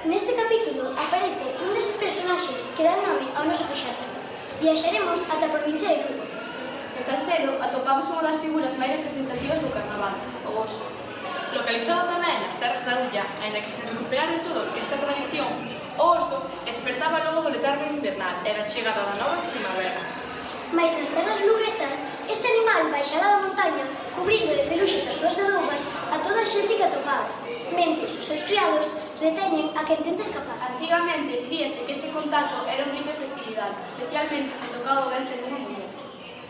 Neste capítulo aparece un deses personaxes que dan nome ao noso proxecto. Viaxaremos ata a provincia de Lugo. En Salcedo atopamos unha das figuras máis representativas do carnaval, o oso. Localizado tamén nas terras da Ulla, aínda que sen recuperar de todo esta tradición, o oso espertaba logo do letargo invernal e da chegada da nova primavera. Mais nas terras luguesas, este animal baixaba da montaña, cubrindo de feluxe das súas gadoubas a toda a xente que atopaba, mentres os seus criados reteñen a que intenta escapar. Antigamente, críase que este contacto era un rito de fertilidade, especialmente se tocaba o ventre dunha muller.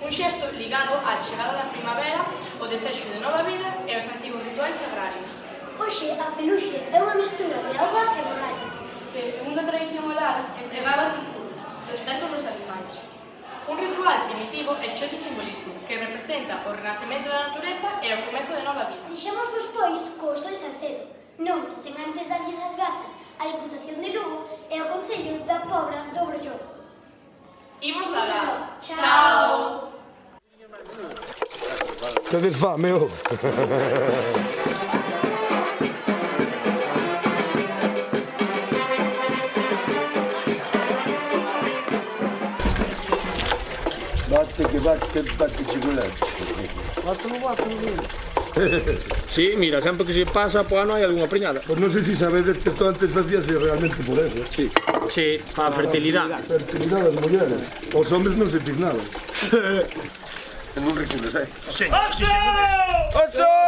Un xesto ligado á chegada da primavera, o desexo de nova vida e os antigos rituais agrarios. Hoxe, a feluxe é unha mestura de auga e borralla. Pero, segundo a tradición oral, empregábase fruta, do esterco dos animais. Un ritual primitivo e cheo de simbolismo, que representa o renacemento da natureza e o comezo de nova vida. Deixámosvos, pois, co oso de Salcedo, non sen antes darlles as grazas á Diputación de Lugo e ao Concello da Pobra do Brollón. Imos alá. Chao! Tedes fame, oh? Bate chocolate. Sí, mira, sempre que se pasa po ano hai algunha preñada. Pois non sei se sabedes que isto antes facíase realmente por eso. Sí, sí, para a fertilidade. Fertilidade das mulleres. Os homes non se nada. En un rico, non sei. Sí, sí, sí. Oso!